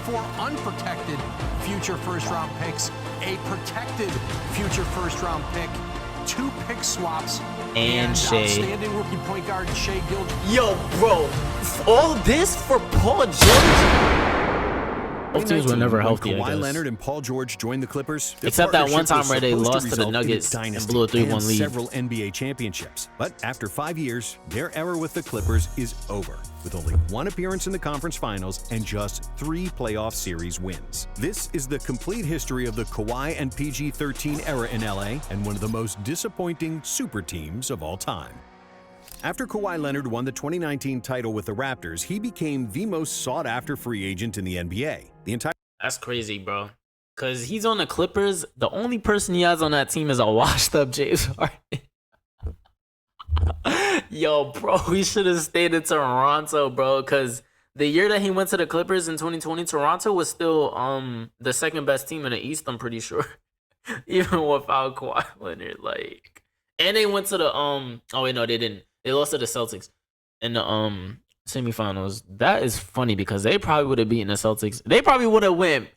4 unprotected future first-round picks, a protected future first-round pick, 2 pick swaps, and Shai. Outstanding rookie point guard Shai Gilgeous. Yo, bro, all this for Paul George? Both teams were never healthy, I guess. Kawhi Leonard and Paul George joined the Clippers. Except that one time where they lost to the Nuggets and blew a 3-1 lead. Several NBA championships. But after 5 years, their era with the Clippers is over, with only 1 appearance in the conference finals and just 3 playoff series wins. This is the complete history of the Kawhi and PG-13 era in LA and one of the most disappointing super teams of all time. After Kawhi Leonard won the 2019 title with the Raptors, he became the most sought-after free agent in the NBA. That's crazy, bro. Because he's on the Clippers. The only person he has on that team is a washed-up James Harden. Yo, bro, he should have stayed in Toronto, bro. Because the year that he went to the Clippers in 2020, Toronto was still the second-best team in the East, I'm pretty sure. Even without Kawhi Leonard. Like, and they went to the... Oh, wait, no, they didn't. They lost to the Celtics in the semifinals. That is funny because they probably would have beaten the Celtics. They probably would have went.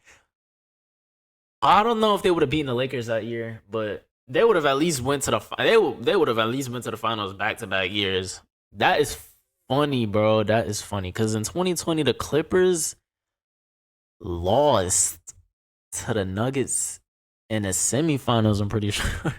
I don't know if they would have beaten the Lakers that year, but they would have at least went to the. They would have at least went to the finals back-to-back years. That is funny, bro. That is funny because in 2020 the Clippers lost to the Nuggets in the semifinals. I'm pretty sure.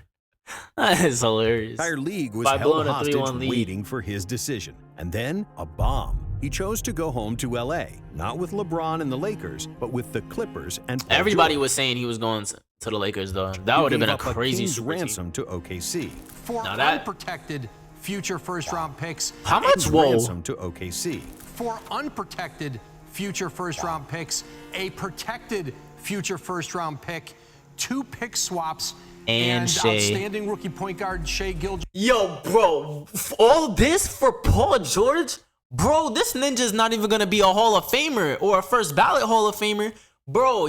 That is hilarious. The entire league was held hostage waiting for his decision. And then, a bomb. He chose to go home to LA, not with LeBron and the Lakers, but with the Clippers and Paul Everybody George. Was saying he was going to the Lakers, though. That would have been a crazy super ransom team. to OKC. 4 unprotected future first-round picks. How much? Whoa. Ransom to OKC. 4 unprotected future first-round picks, a protected future first-round pick, 2 pick swaps, and outstanding rookie point guard Shai Gilgeous. Yo, bro, all this for Paul George? Bro, this ninja's not even going to be a Hall of Famer or a first ballot Hall of Famer. Bro,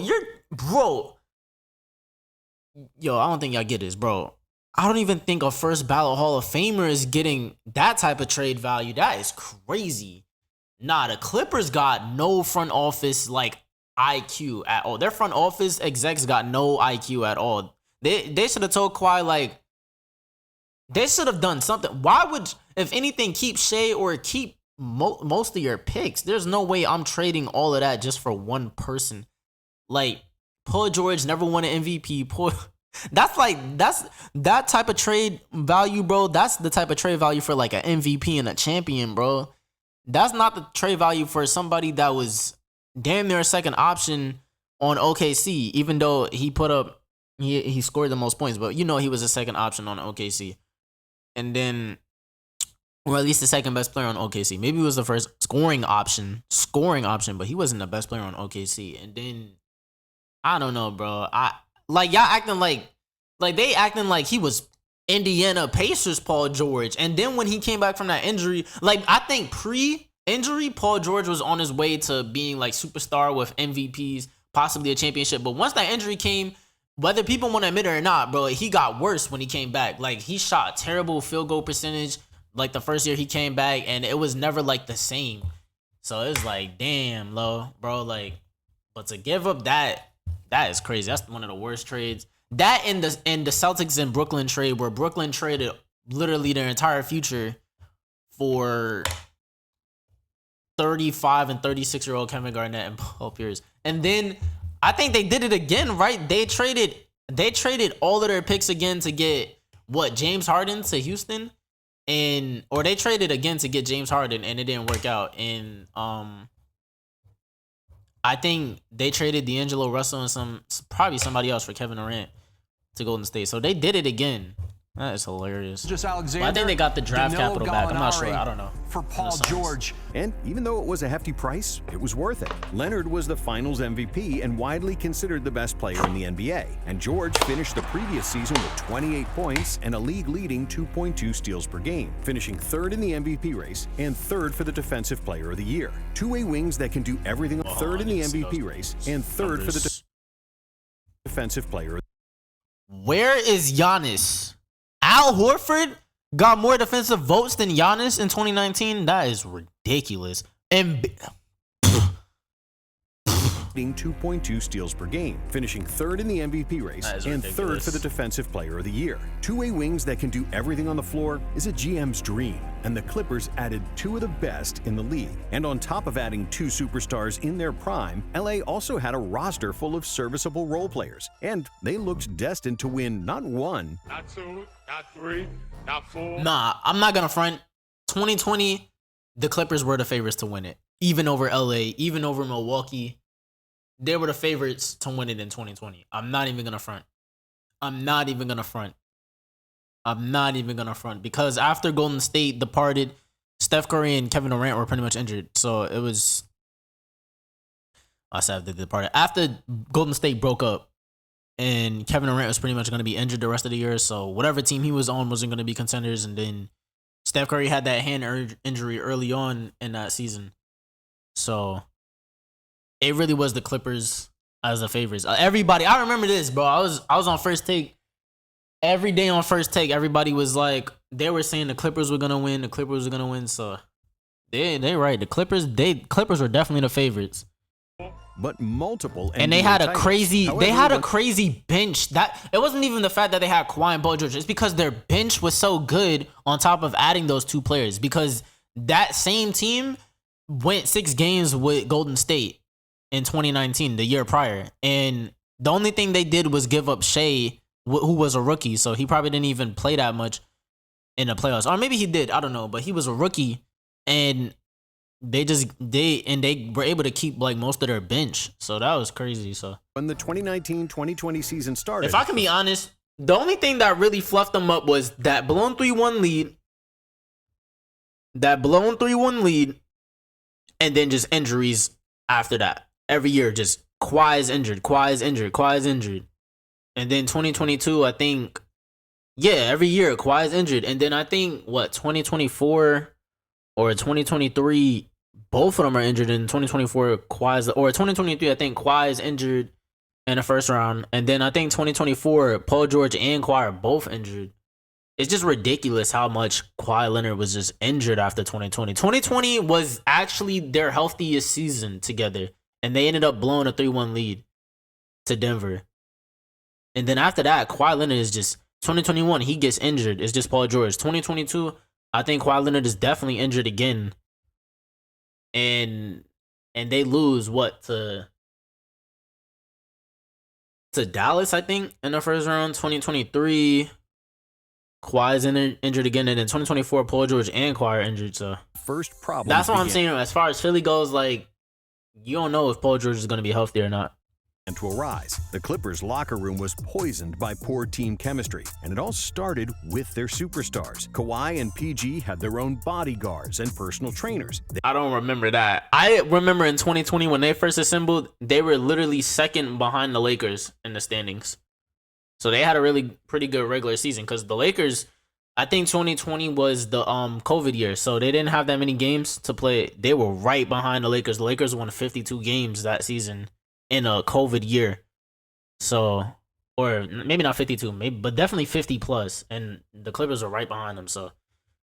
Yo, I don't think y'all get this, bro. I don't even think a first ballot Hall of Famer is getting that type of trade value. That is crazy. Nah, the Clippers got no front office, like, IQ at all. Their front office execs got no IQ at all. They should have told Kawhi, like, they should have done something. Why would, if anything, keep Shai or keep most of your picks? There's no way I'm trading all of that just for one person. Like, Paul George never won an MVP. That's that type of trade value, bro. That's the type of trade value for like an MVP and a champion, bro. That's not the trade value for somebody that was damn near a second option on OKC, even though he put up, he scored the most points, but you know he was a second option on OKC. And then, or at least the second best player on OKC. Maybe he was the first scoring option, but he wasn't the best player on OKC. And then, I don't know, bro. Y'all acting like they acting like he was Indiana Pacers Paul George. And then when he came back from that injury, like, I think pre-injury, Paul George was on his way to being like superstar with MVPs, possibly a championship. But once that injury came, whether people want to admit it or not, bro, he got worse when he came back. Like, he shot a terrible field goal percentage like the first year he came back, and it was never like the same. So it's like, damn, bro, like, but to give up that is crazy. That's one of the worst trades. That and the Celtics and Brooklyn trade, where Brooklyn traded literally their entire future for 35 and 36-year-old Kevin Garnett and Paul Pierce. And then I think they did it again, right? They traded all of their picks again to get James Harden to Houston, or they traded again to get James Harden, and it didn't work out. And I think they traded D'Angelo Russell and probably somebody else for Kevin Durant to Golden State. So they did it again. That is hilarious. Just Alexander. I think they got the draft capital back. I'm not sure. I don't know. For Paul George. And even though it was a hefty price, it was worth it. Leonard was the Finals MVP and widely considered the best player in the NBA. And George finished the previous season with 28 points and a league-leading 2.2 steals per game, finishing third in the MVP race and third for the Defensive Player of the Year. Two-way wings that can do everything. Third in the MVP race and third for the Defensive Player. Where is Giannis? Al Horford got more defensive votes than Giannis in 2019. That is ridiculous. And being 2.2 steals per game, finishing third in the MVP race and third for the Defensive Player of the Year. Two-way wings that can do everything on the floor is a GM's dream, and the Clippers added two of the best in the league. And on top of adding two superstars in their prime, LA also had a roster full of serviceable role players, and they looked destined to win not one, not two, not three, not four. Nah, I'm not gonna front. 2020, the Clippers were the favorites to win it. Even over LA, even over Milwaukee. They were the favorites to win it in 2020. I'm not even gonna front. Because after Golden State departed, Steph Curry and Kevin Durant were pretty much injured. So it was... I said they departed. After Golden State broke up and Kevin Durant was pretty much going to be injured the rest of the year, so whatever team he was on wasn't going to be contenders, and then Steph Curry had that hand injury early on in that season. So it really was the Clippers as the favorites. Everybody, I remember this, bro. I was on First Take. Every day on First Take, everybody was like, they were saying the Clippers were gonna win. So they right. The Clippers were definitely the favorites. but multiple and NBA they had a titles. crazy However, crazy bench. That it wasn't even the fact that they had Kawhi and Paul George. It's because their bench was so good on top of adding those two players, because that same team went 6 games with Golden State in 2019, the year prior, and the only thing they did was give up Shea, who was a rookie, so he probably didn't even play that much in the playoffs, or maybe he did, I don't know, but he was a rookie, and they were able to keep like most of their bench, so that was crazy. So when the 2019-2020 season started, if I can be honest, the only thing that really fluffed them up was that blown 3-1 lead, and then just injuries after that. Every year, just Kawhi's injured. And then 2022, I think, every year Kawhi's injured. And then I think, 2024 or 2023, both of them are injured. In 2024, or 2023, I think Kawhi's injured in the first round. And then I think 2024, Paul George and Kawhi are both injured. It's just ridiculous how much Kawhi Leonard was just injured after 2020. 2020 was actually their healthiest season together, and they ended up blowing a 3-1 lead to Denver. And then after that, Kawhi Leonard is just 2021. He gets injured. It's just Paul George. 2022, I think Kawhi Leonard is definitely injured again, and they lose to Dallas, I think, in the first round. 2023. Kawhi's injured again, and then 2024, Paul George and Kawhi are injured. So first problem. That's what I'm saying. As far as Philly goes, like, you don't know if Paul George is going to be healthy or not. And to arise, the Clippers' locker room was poisoned by poor team chemistry, and it all started with their superstars. Kawhi and PG had their own bodyguards and personal trainers. I don't remember that. I remember in 2020 when they first assembled, they were literally second behind the Lakers in the standings. So they had a really pretty good regular season, because the Lakers, I think 2020 was the COVID year, so they didn't have that many games to play. They were right behind the Lakers. The Lakers won 52 games that season in a COVID year. So, or maybe not 52, but definitely 50 plus, and the Clippers were right behind them. So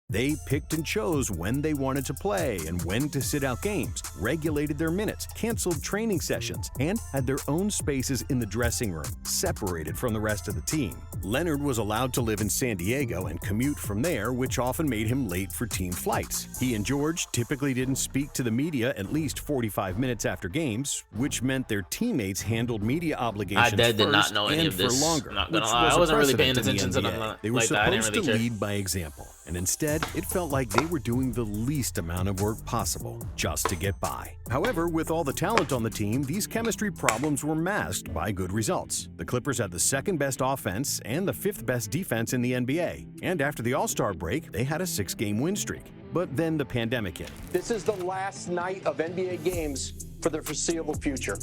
they picked and chose when they wanted to play and when to sit out games, regulated their minutes, canceled training sessions, and had their own spaces in the dressing room, separated from the rest of the team. Leonard was allowed to live in San Diego and commute from there, which often made him late for team flights. He and George typically didn't speak to the media at least 45 minutes after games, which meant their teammates handled media obligations did not know any of this. for longer. I'm not gonna lie. I wasn't really paying attention to them. They were like that. I didn't supposed really to care. lead by example, and instead, it felt like they were doing the least amount of work possible just to get by. However, with all the talent on the team, these chemistry problems were masked by good results. The Clippers had the second best offense and the 5th best defense in the NBA. And after the All-Star break, they had a 6-game win streak. But then the pandemic hit. This is the last night of NBA games for the foreseeable future.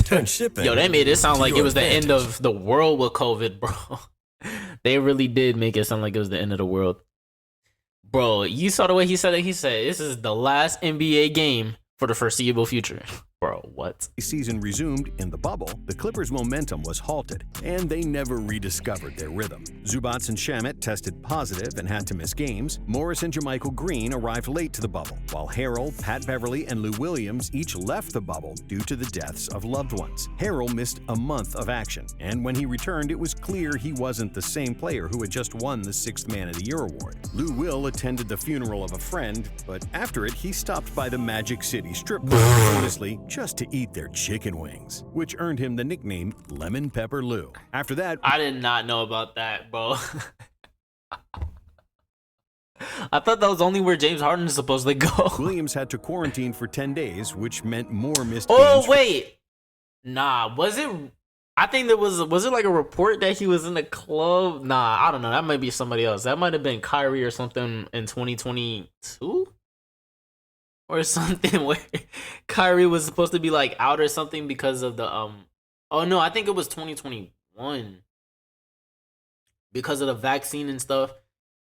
Turn shipping. Yo, they made it sound like it was the end advantage. of the world with COVID, bro. They really did make it sound like it was the end of the world. Bro, you saw the way he said it? He said, this is the last NBA game for the foreseeable future. Bro, what? Season resumed in the bubble, the Clippers' momentum was halted, and they never rediscovered their rhythm. Zubats and Shamet tested positive and had to miss games. Morris and Jermichael Green arrived late to the bubble, while Harrell, Pat Beverly, and Lou Williams each left the bubble due to the deaths of loved ones. Harrell missed a month of action, and when he returned, it was clear he wasn't the same player who had just won the 6th Man of the Year award. Lou Will attended the funeral of a friend, but after it, he stopped by the Magic City strip club, honestly, just to eat their chicken wings, which earned him the nickname Lemon Pepper Lou. After that, I did not know about that, bro. I thought that was only where James Harden is supposed to go. Williams had to quarantine for 10 days, which meant more missed Oh, games. wait. Nah, was it? I think there was it like a report that he was in the club? Nah, I don't know. That might be somebody else. That might have been Kyrie or something in 2022 or something where Kyrie was supposed to be like out or something because of the oh no, I think it was 2021 because of the vaccine and stuff,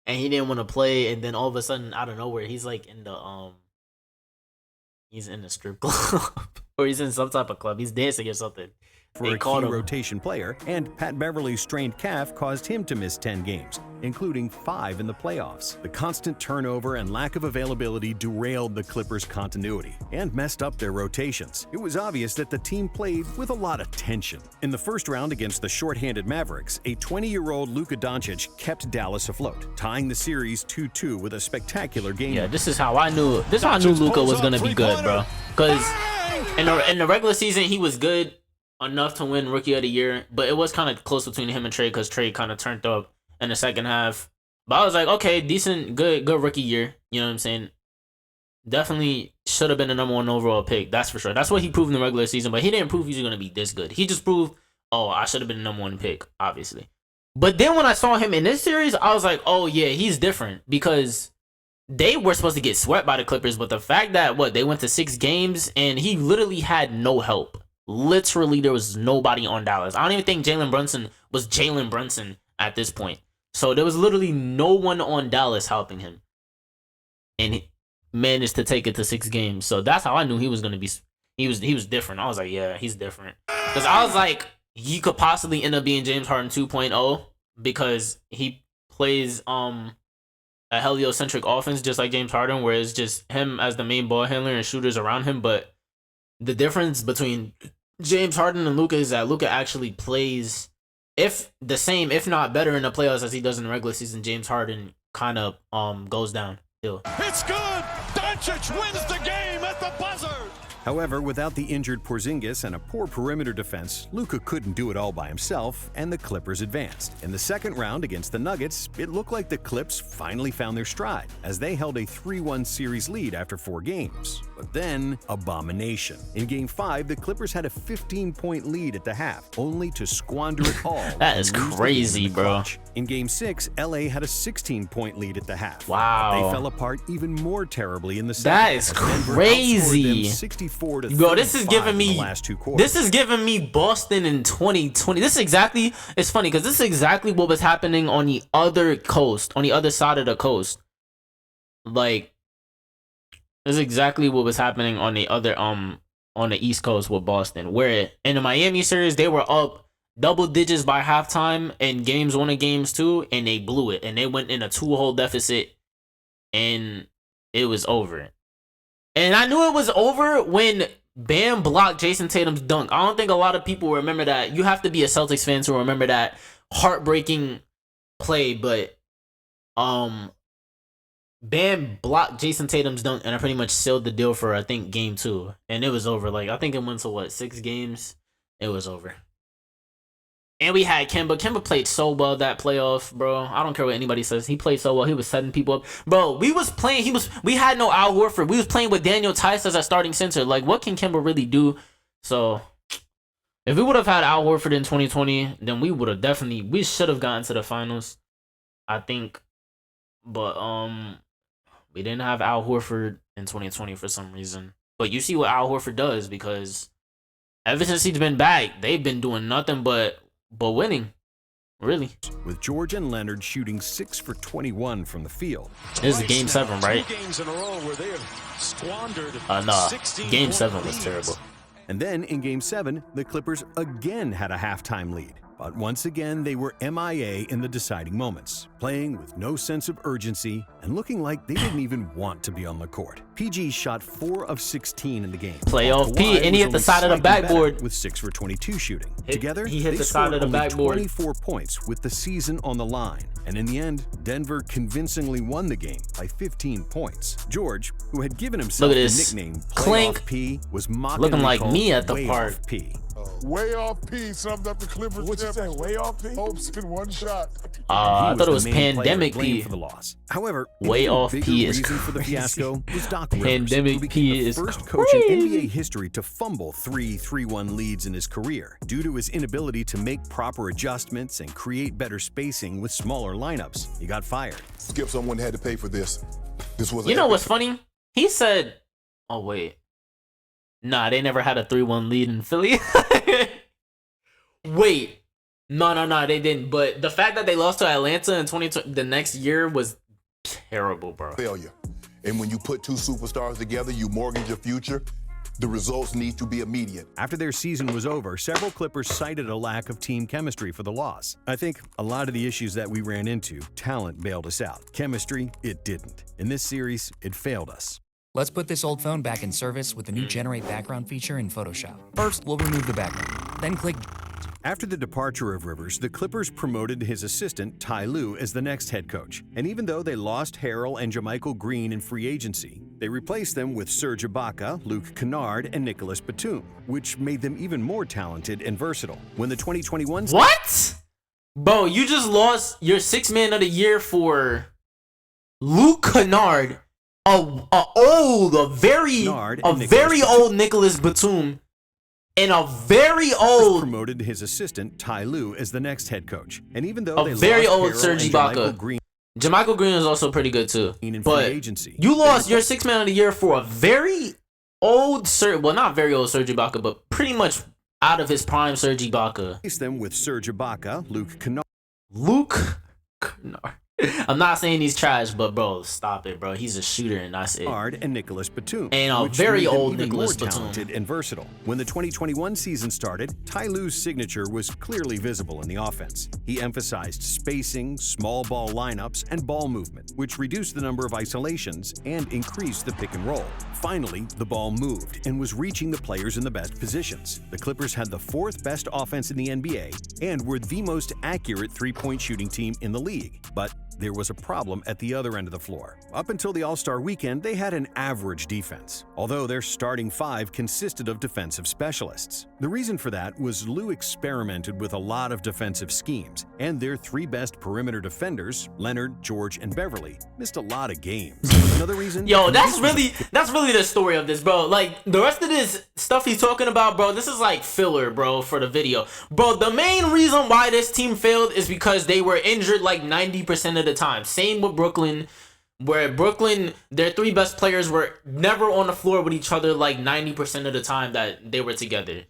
and he didn't want to play, and then all of a sudden out of nowhere he's like in the he's in a strip club or he's in some type of club. He's dancing or something. For They a called key him. rotation player, and Pat Beverly's strained calf caused him to miss 10 games, including 5 in the playoffs. The constant turnover and lack of availability derailed the Clippers' continuity and messed up their rotations. It was obvious that the team played with a lot of tension. In the first round against the shorthanded Mavericks, a 20-year-old Luka Doncic kept Dallas afloat, tying the series 2-2 with a spectacular game. Yeah, this is how I knew. This is how I knew Luka was gonna be good, bro. Because in the regular season he was good enough to win Rookie of the Year, but it was kind of close between him and Trey because Trey kind of turned up in the second half. But I was like, okay, decent, good rookie year. You know what I'm saying? Definitely should have been the #1 overall pick. That's for sure. That's what he proved in the regular season, but he didn't prove he's gonna be this good. He just proved, oh, I should have been the #1 pick, obviously. But then when I saw him in this series, I was like, oh yeah, he's different because they were supposed to get swept by the Clippers, but the fact that they went to 6 games and he literally had no help. Literally, there was nobody on Dallas. I don't even think Jalen Brunson was Jalen Brunson at this point. So there was literally no one on Dallas helping him, and he managed to take it to 6 games. So that's how I knew he was gonna be. He was different. I was like, yeah, he's different. Because I was like, he could possibly end up being James Harden 2.0 because he plays a heliocentric offense just like James Harden, where it's just him as the main ball handler and shooters around him. But the difference between James Harden and Luka is that Luka actually plays if not better in the playoffs as he does in the regular season. James Harden kind of goes downhill. It's good. Doncic wins the game at the buzzer. However, without the injured Porzingis and a poor perimeter defense, Luka couldn't do it all by himself, and the Clippers advanced. In the second round against the Nuggets, it looked like the Clips finally found their stride, as they held a 3-1 series lead after 4 games. But then, abomination. In Game 5, the Clippers had a 15-point lead at the half, only to squander it all. That is and lose the crazy, game in the bro. clutch. In Game 6, LA had a 16-point lead at the half. Wow. But they fell apart even more terribly in the second. That is as Denver outscored them crazy. 64 to Bro, this is 35 giving in me the last 2 quarters. this is giving me Boston in 2020. This is exactly, it's funny because this is exactly what was happening on the other coast, on the other side of the coast. Like, this is exactly what was happening on the other on the East Coast with Boston, where in the Miami series they were up double digits by halftime in games 1 and games 2, and they blew it, and they went in a 2-hole deficit, and it was over. And I knew it was over when Bam blocked Jason Tatum's dunk. I don't think a lot of people remember that. You have to be a Celtics fan to remember that heartbreaking play, but Bam blocked Jason Tatum's dunk, and I pretty much sealed the deal for, I think, Game 2. And it was over. Like, I think it went to, 6 games? It was over. And we had Kemba. Kemba played so well that playoff, bro. I don't care what anybody says. He played so well. He was setting people up. Bro, we had no Al Horford. We was playing with Daniel Tice as our starting center. Like, what can Kemba really do? So, if we would have had Al Horford in 2020, then we should have gotten to the finals, I think. But, we didn't have Al Horford in 2020 for some reason. But you see what Al Horford does, because ever since he's been back, they've been doing nothing but winning, really. With George and Leonard shooting 6 for 21 from the field. This is Game 7, right? 2 games in a row where they have squandered Nah. 16 Game 7 point was leads. terrible. And then in Game 7, the Clippers again had a halftime lead. But once again, they were MIA in the deciding moments, playing with no sense of urgency and looking like they didn't even want to be on the court. PG shot 4 of 16 in the game. Playoff P, and he hit the side of the backboard with 6 for 22 shooting. Together, he hit they the side of the scored only backboard. 24 points with the season on the line. And in the end, Denver convincingly won the game by 15 points. George, who had given himself Look the at this. nickname Clink. Playoff P, was mocked Looking like me at the Way park. Off P. Way off P summed up the Clippers. What you say? Way off P? Hopes in one shot. I thought it was the main player Pandemic blamed P. for the loss. However, Way an even Off bigger P is reason for the crazy. fiasco was Doc Rivers, Pandemic who became P the is first coach in crazy. NBA history to fumble 3-3-1 leads in his career due to his inability to make proper adjustments and create better spacing with smaller lineups. He got fired. Skip, someone had to pay for this. This was You know what's funny? He said, oh, wait. Nah, they never had a 3-1 lead in Philly. Wait. No, they didn't. But the fact that they lost to Atlanta in 2020, the next year was terrible, bro. failure. And when you put two superstars together, you mortgage your future. The results need to be immediate. After their season was over, several Clippers cited a lack of team chemistry for the loss. I think a lot of the issues that we ran into, talent bailed us out. Chemistry, it didn't. In this series, it failed us. Let's put this old phone back in service with the new Generate Background feature in Photoshop. First, we'll remove the background. Then click. After the departure of Rivers, the Clippers promoted his assistant, Ty Lue, as the next head coach. And even though they lost Harrell and JaMychal Green in free agency, they replaced them with Serge Ibaka, Luke Kennard, and Nicholas Batum, which made them even more talented and versatile. When the 2021 What? Bro, you just lost your 6th man of the year for Luke Kennard, a very old Nicholas Batum, and a very old promoted his assistant Ty Lue as the next head coach. And even though a they very lost old Harrell Serge and Ibaka. JaMychal Green JaMychal Green is also pretty good too. in free But agency, you lost your 6th man of the year for a very old not very old Serge Ibaka, but pretty much out of his prime Serge Ibaka. replaced them with Serge Ibaka, Luke Kennard, Luke Kennard. I'm not saying he's trash, but bro, stop it, bro. He's a shooter, and that's it. and Nicholas Batum, And a which very made them old even Nicholas more Batum. talented and versatile. When the 2021 season started, Ty Lue's signature was clearly visible in the offense. He emphasized spacing, small ball lineups, and ball movement, which reduced the number of isolations and increased the pick and roll. Finally, the ball moved and was reaching the players in the best positions. The Clippers had the 4th best offense in the NBA and were the most accurate three-point shooting team in the league. But there was a problem at the other end of the floor. Up until the All-Star weekend, they had an average defense, although their starting 5 consisted of defensive specialists. The reason for that was Lue experimented with a lot of defensive schemes, and their 3 best perimeter defenders, Leonard, George, and Beverly, missed a lot of games. Another reason? Yo, that's really the story of this, bro. Like, the rest of this stuff he's talking about, bro, this is like filler, bro, for the video. Bro, the main reason why this team failed is because they were injured like 90% of the time. Same with Brooklyn, where Brooklyn, their 3 best players were never on the floor with each other like 90% of the time that they were together.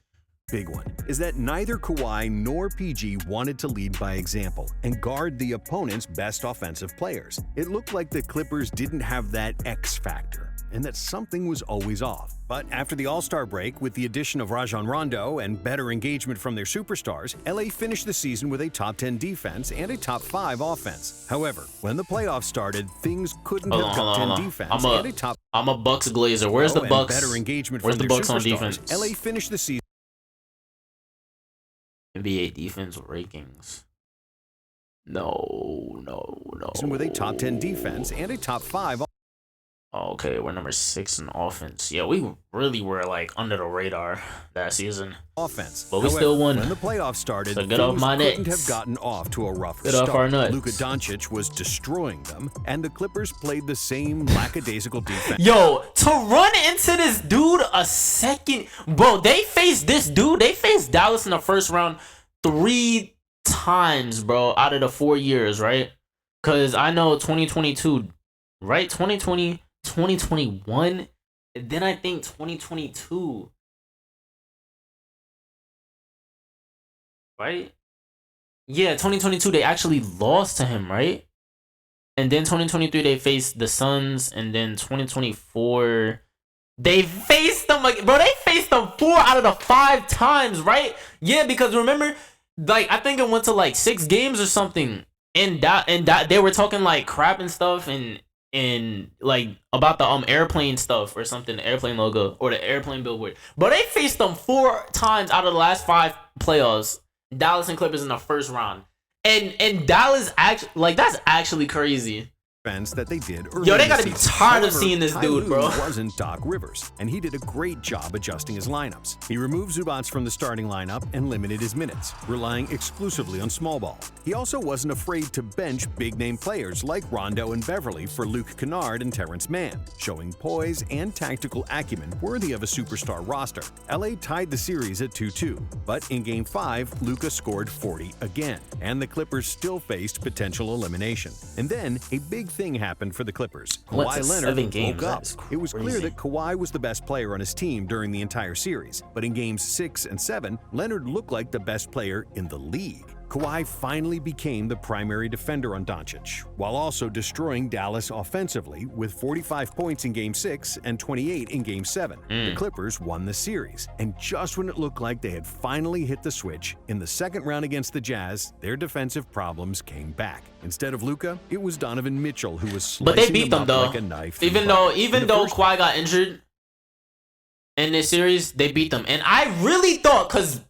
Big one is that neither Kawhi nor PG wanted to lead by example and guard the opponent's best offensive players. It looked like the Clippers didn't have that X factor and that something was always off. But after the All-Star break, with the addition of Rajon Rondo and better engagement from their superstars, LA finished the season with a top 10 defense and a top 5 offense. However, when the playoffs started, things couldn't have top 10 defense and a top I'm a Bucks glazer. Where's the and Bucks? better engagement Where's from the their Bucks on superstars. defense? LA finished the season NBA defense rankings. No. with a top 10 defense and a top 5 Okay, we're number 6 in offense. Yeah, we really were like under the radar that season. offense. But we still won. When the playoffs started, So get off things my couldn't nuts. have gotten off to a rougher Get start. off our nuts. Luka Doncic was destroying them, and the Clippers played the same lackadaisical defense. Yo, to run into this dude a second, bro, they faced Dallas in the first round 3 times, bro, out of the 4 years, right? Because I know 2022, right? 2020, 2021, and then I think 2022, right? Yeah, 2022, they actually lost to him, right? And then 2023, they faced the Suns, and then 2024, they faced the them, like, bro, they faced them 4 out of the 5 times, right? Yeah, because remember, like, I think it went to like 6 games or something, and they were talking like crap and stuff, and like about the airplane stuff or something, the airplane logo or the airplane billboard. But they faced them 4 times out of the last 5 playoffs. Dallas and Clippers in the first round, and Dallas actually, like, that's actually crazy. That they did early. Yo, they gotta be season. tired of However, seeing this Ty dude, Lue bro. wasn't Doc Rivers, and he did a great job adjusting his lineups. He removed Zubats from the starting lineup and limited his minutes, relying exclusively on small ball. He also wasn't afraid to bench big-name players like Rondo and Beverly for Luke Kennard and Terrence Mann, showing poise and tactical acumen worthy of a superstar roster. LA tied the series at 2-2, but in Game 5, Luka scored 40 again, and the Clippers still faced potential elimination. And then a big thing happened for the Clippers. Went to Kawhi 7 Leonard games. woke up. That's It was clear crazy. that Kawhi was the best player on his team during the entire series, but in Games 6 and 7, Leonard looked like the best player in the league. Kawhi finally became the primary defender on Doncic, while also destroying Dallas offensively with 45 points in Game 6 and 28 in Game 7. The Clippers won the series, and just when it looked like they had finally hit the switch, in the second round against the Jazz, their defensive problems came back. Instead of Luka, it was Donovan Mitchell who was slicing But they beat them up though. like a knife through Even butter. though In the first Kawhi got injured in this series, they beat them. And I really thought, cause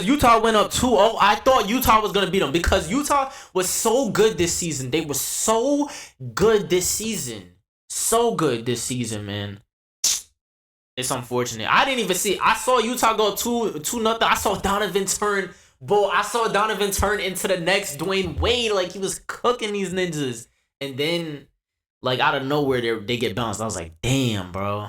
Utah went up 2-0, I thought Utah was gonna beat them because Utah was so good this season. They were so good this season. So good this season, man. It's unfortunate. I didn't even see. I saw Utah go 2-0. I saw Donovan turn. Bro, I saw Donovan turn into the next Dwayne Wade. Like, he was cooking these ninjas. And then, like, out of nowhere, they get bounced. I was like, damn, bro.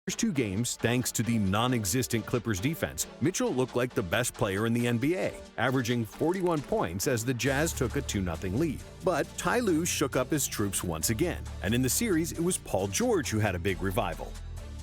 First 2 games, thanks to the non-existent Clippers defense, Mitchell looked like the best player in the NBA, averaging 41 points as the Jazz took a 2-0 lead. But Ty Lue shook up his troops once again, and in the series, it was Paul George who had a big revival.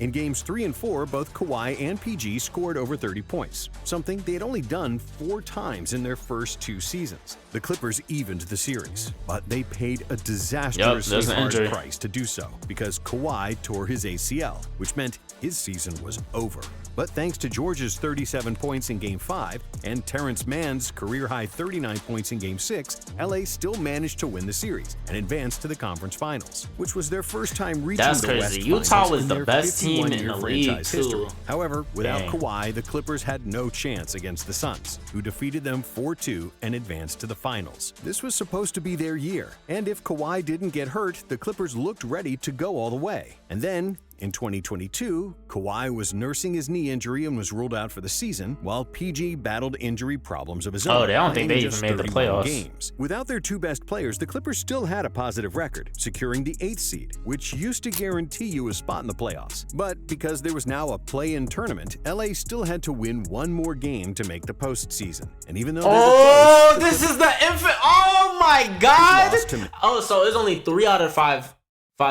In Games 3 and 4, both Kawhi and PG scored over 30 points, something they had only done 4 times in their first 2 seasons. The Clippers evened the series, but they paid a disastrously there's an large injury. price to do so because Kawhi tore his ACL, which meant his season was over. But thanks to George's 37 points in Game 5 and Terrence Mann's career-high 39 points in Game 6, LA still managed to win the series and advance to the conference finals, which was their first time reaching That's the crazy. West Utah Finals was in the their best team in 51-year the league, franchise too. history. However, without Dang. Kawhi, the Clippers had no chance against the Suns, who defeated them 4-2 and advanced to the finals. This was supposed to be their year, and if Kawhi didn't get hurt, the Clippers looked ready to go all the way. And then, in 2022, Kawhi was nursing his knee injury and was ruled out for the season, while PG battled injury problems of his own. Oh, I don't think playing they just even made the 31 playoffs. games. Without their 2 best players, the Clippers still had a positive record, securing the 8th seed, which used to guarantee you a spot in the playoffs. But because there was now a play-in tournament, LA still had to win 1 more game to make the postseason. And even though they were Oh, close, the this is the infant. Oh my God. lost to- Oh, so it's only 3 out of 5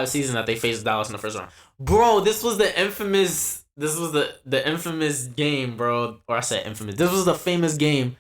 seasons that they faced Dallas in the first round. Bro, this was the infamous. This was the infamous game, bro. Or I said infamous. This was the famous game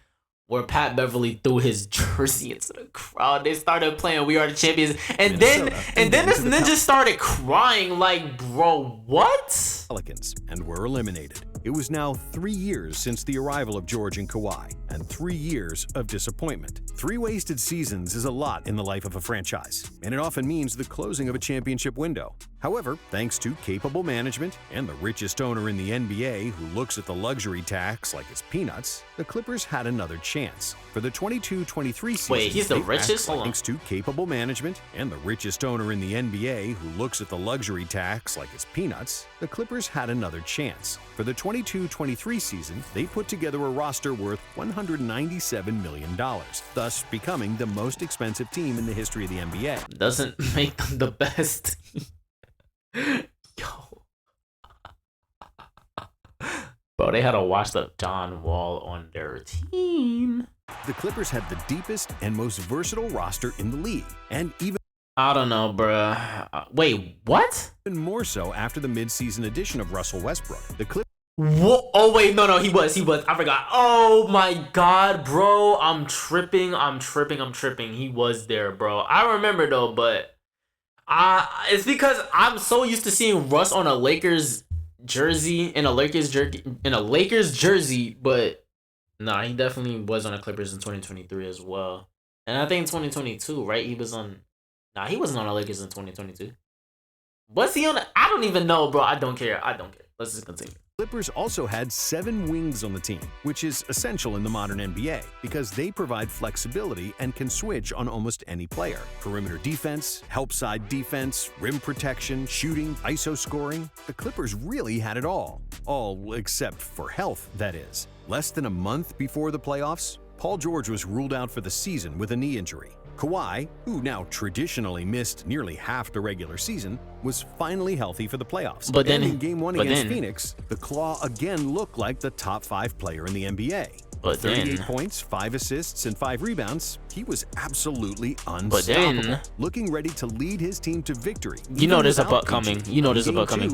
where Pat Beverly threw his jersey into the crowd. They started playing "We Are the Champions," and then this ninja started crying. Like, bro, what? Pelicans and were eliminated. It was now 3 years since the arrival of George and Kawhi, and 3 years of disappointment. 3 wasted seasons is a lot in the life of a franchise, and it often means the closing of a championship window. However, thanks to capable management and the richest owner in the NBA who looks at the luxury tax like it's peanuts, the Clippers had another chance. For the 22-23 season, Wait, he's the they richest? Hold on. thanks to capable management and the richest owner in the NBA who looks at the luxury tax like it's peanuts, the Clippers had another chance. For the 22-23 season, they put together a roster worth $197 million, thus becoming the most expensive team in the history of the NBA. Doesn't make them the best. Yo. Bro, they had to watch the John Wall on their team. The Clippers had the deepest and most versatile roster in the league, and even I don't know, bruh. Wait, what? more so after the midseason addition of Russell Westbrook. The Clippers What? Oh wait, no, he was. I forgot. Oh my God, bro, I'm tripping. He was there, bro. I remember though, but it's because I'm so used to seeing Russ on a Lakers jersey in a Lakers jersey, but nah, he definitely was on the Clippers in 2023 as well. And I think in 2022, right? He wasn't on the Lakers in 2022. Was he on I don't even know, bro. I don't care. Let's just continue. Clippers also had 7 wings on the team, which is essential in the modern NBA because they provide flexibility and can switch on almost any player. Perimeter defense, help side defense, rim protection, shooting, ISO scoring. The Clippers really had it all. All except for health, that is. Less than a month before the playoffs, Paul George was ruled out for the season with a knee injury. Kawhi, who now traditionally missed nearly half the regular season, was finally healthy for the playoffs. But then in Game 1 against Phoenix, the Claw again looked like the top 5 player in the NBA. But 38 then, points, 5 assists, and 5 rebounds, he was absolutely unstoppable. But then, looking ready to lead his team to victory. You know there's a butt coming.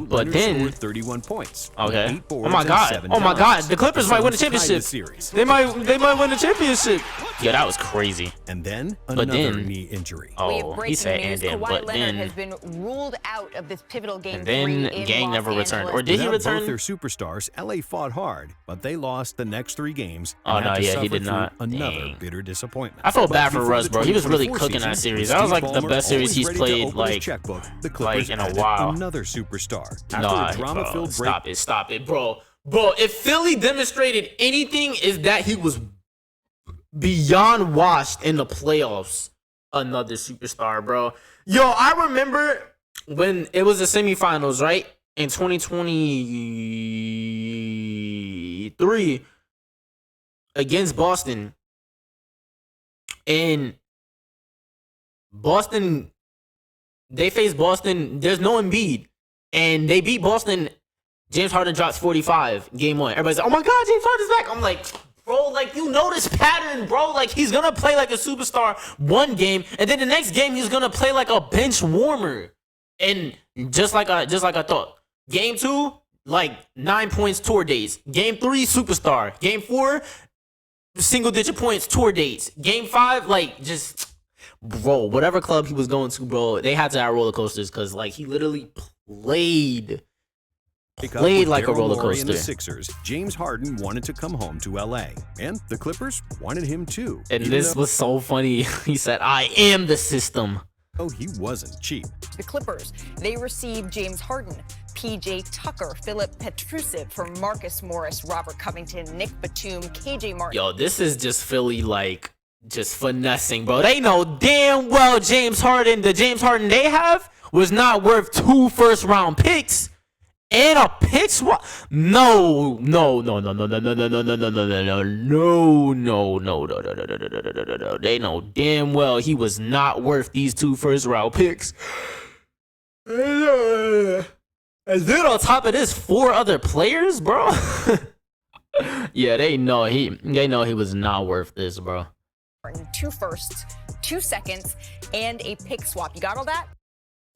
But then, 31 points. Okay. 8 boards Oh my and god. 7 Oh my dunks. god. The Clippers The might win the Suns tied championship. series. They might win the championship. Yeah, that was crazy. And then But another then- knee injury. We have Oh, he breaking said news. and then, Kawhi but Leonard then, has been ruled out of this pivotal game and then 3 in Gang Los never returned. Angeles. Or did he Without return? both their superstars, LA fought hard, but they lost the next 3 games. Oh, and had no, to yeah, he suffer did through not. Another Dang. bitter disappointment. I felt But bad for before Russ, the bro. He was really 2024 cooking that season, series. with That was Steve like the Ballmer best series always he's ready to played, open his like checkbook, the Clippers in a added while. another superstar. After Nah, a drama-filled bro, break, stop it, bro. Bro, if Philly demonstrated anything, is that he was beyond washed in the playoffs. Another superstar, bro. Yo, I remember when it was the semifinals, right? In 2023 against Boston. And Boston, they faced Boston. There's no Embiid. And they beat Boston. James Harden drops 45 game 1. Everybody's like, oh my God, James Harden's back. I'm like, bro, like, you know this pattern, bro. Like, he's going to play like a superstar one game. And then the next game, he's going to play like a bench warmer. And just like I thought. Game 2, like 9 points, tour dates. Game 3, superstar. Game 4, single-digit points, tour dates. Game 5, like, just, bro, whatever club he was going to, bro, they had to have roller coasters because, like, he literally played like a roller coaster. In the Sixers, James Harden wanted to come home to LA, and the Clippers wanted him too. And even this was so funny. He said, I am the system. though he wasn't cheap. The Clippers, they received James Harden, PJ Tucker, Philip Petrusev for Marcus Morris, Robert Covington, Nick Batum, KJ Martin. Yo, this is just Philly, like, just finessing, bro. They know damn well the James Harden they have was not worth 2 first-round picks. And a pick swap? No. They know damn well he was not worth these 2 first-round picks. And then on top of this, 4 other players, bro. Yeah, they know he was not worth this, bro. 2 firsts, 2 seconds, and a pick swap. You got all that?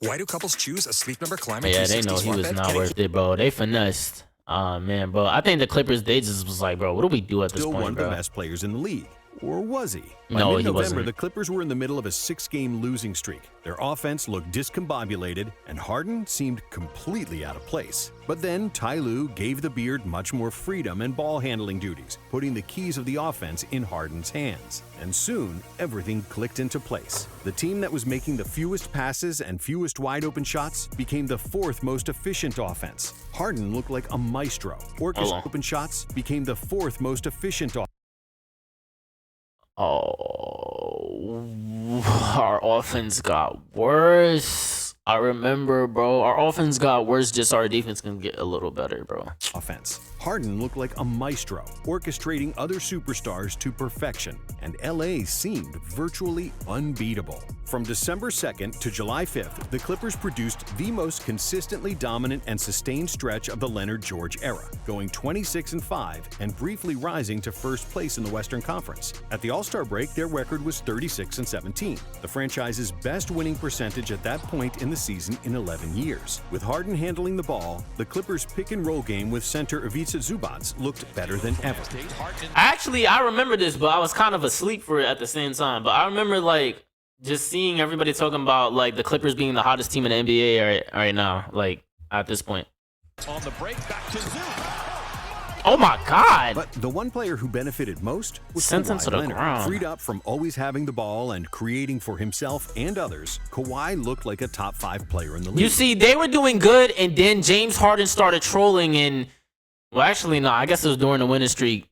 Why do couples choose a Sleep Number Climate Yeah, they 360 know he swap was bed? not Can it worth it, bro. They finessed. Man, bro. I think the Clippers, they just was like, bro, what do we do at this Still one point, of the bro? best players in the league. Or was he? By No, he mid-November, wasn't. the Clippers were in the middle of a 6-game losing streak. Their offense looked discombobulated, and Harden seemed completely out of place. But then Ty Lue gave the Beard much more freedom and ball-handling duties, putting the keys of the offense in Harden's hands. And soon, everything clicked into place. The team that was making the fewest passes and fewest wide-open shots became the 4th most efficient offense. Harden looked like a maestro. Orchestrating open shots became the 4th most efficient offense. Oh, our offense got worse. I remember, bro. Our offense got worse just so our defense can get a little better, bro. Offense. Harden looked like a maestro, orchestrating other superstars to perfection, and LA seemed virtually unbeatable. From December 2nd to July 5th, the Clippers produced the most consistently dominant and sustained stretch of the Leonard George era, going 26-5 and briefly rising to first place in the Western Conference. At the All-Star break, their record was 36-17, the franchise's best winning percentage at that point in the season in 11 years. With Harden handling the ball, the Clippers' pick-and-roll game with center Ivica Zubac looked better than ever. Actually, I remember this, but I was kind of asleep for it at the same time. But I remember, like, just seeing everybody talking about, like, the Clippers being the hottest team in the NBA right now, like, at this point. On the break, back to Zoo. Oh my God! But the one player who benefited most was Sent him to Kawhi the Leonard. ground. Freed up from always having the ball and creating for himself and others, Kawhi looked like a top 5 player in the league. You see, they were doing good, and then James Harden started trolling. And well, actually, no, I guess it was during the winning streak.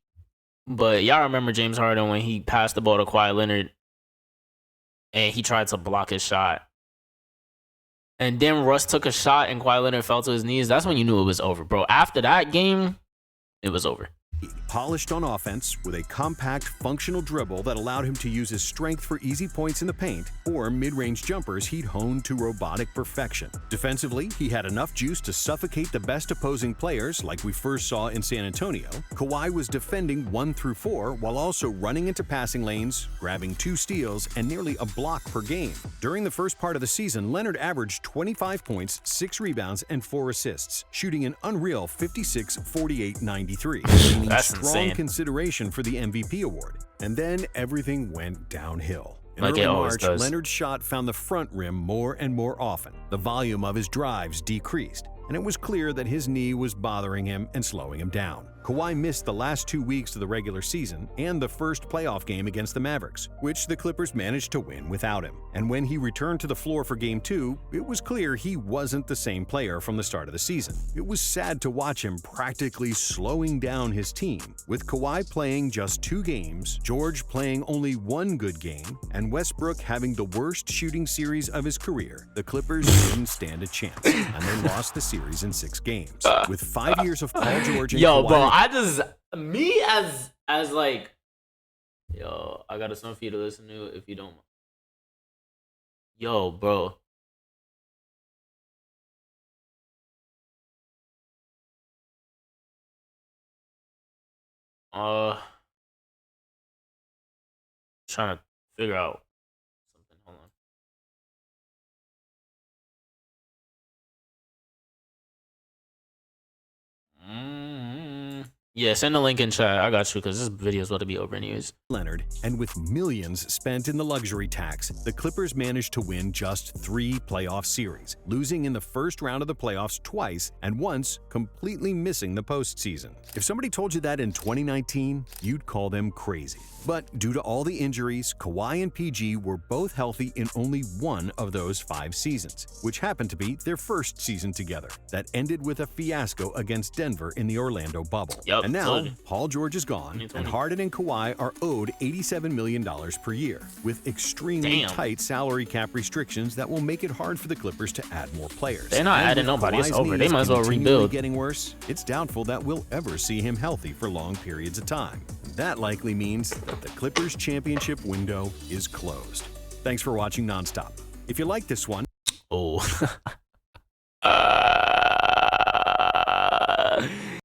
But y'all remember James Harden when he passed the ball to Kawhi Leonard, and he tried to block his shot. And then Russ took a shot, and Kawhi Leonard fell to his knees. That's when you knew it was over, bro. After that game, it was over. Polished on offense with a compact, functional dribble that allowed him to use his strength for easy points in the paint or mid-range jumpers he'd honed to robotic perfection. Defensively, he had enough juice to suffocate the best opposing players like we first saw in San Antonio. Kawhi was defending 1 through 4 while also running into passing lanes, grabbing 2 steals, and nearly a block per game. During the first part of the season, Leonard averaged 25 points, 6 rebounds, and 4 assists, shooting an unreal 56-48-93. That's Strong insane. consideration for the MVP award. And then everything went downhill. In Like early it always March, does. Leonard's shot found the front rim more and more often. The volume of his drives decreased, and it was clear that his knee was bothering him and slowing him down. Kawhi missed the last 2 weeks of the regular season and the first playoff game against the Mavericks, which the Clippers managed to win without him. And when he returned to the floor for Game 2, it was clear he wasn't the same player from the start of the season. It was sad to watch him practically slowing down his team, with Kawhi playing just 2 games, George playing only 1 good game, and Westbrook having the worst shooting series of his career. The Clippers didn't stand a chance, and they lost the series in 6 games. With 5 years of Paul George and Yo, Kawhi, bro, I got a song for you to listen to if you don't. Yo, bro. Trying to figure out something. Hold on. Yeah, send the link in chat. I got you because this video is about to be over anyways. Leonard, and with millions spent in the luxury tax, the Clippers managed to win just 3 playoff series, losing in the first round of the playoffs twice and once completely missing the postseason. If somebody told you that in 2019, you'd call them crazy. But due to all the injuries, Kawhi and PG were both healthy in only 1 of those 5 seasons, which happened to be their first season together. That ended with a fiasco against Denver in the Orlando bubble. Yup, And now, told you. Paul George is gone, and Harden and Kawhi are owed $87 million per year, with extremely tight salary cap restrictions that will make it hard for the Clippers to add more players. They're not And adding with nobody. It's Kawhi's over. They knees might as well continually rebuild. getting worse, it's doubtful that we'll ever see him healthy for long periods of time. That likely means that the Clippers championship window is closed. Thanks for watching Nonstop. If you like this one, Oh.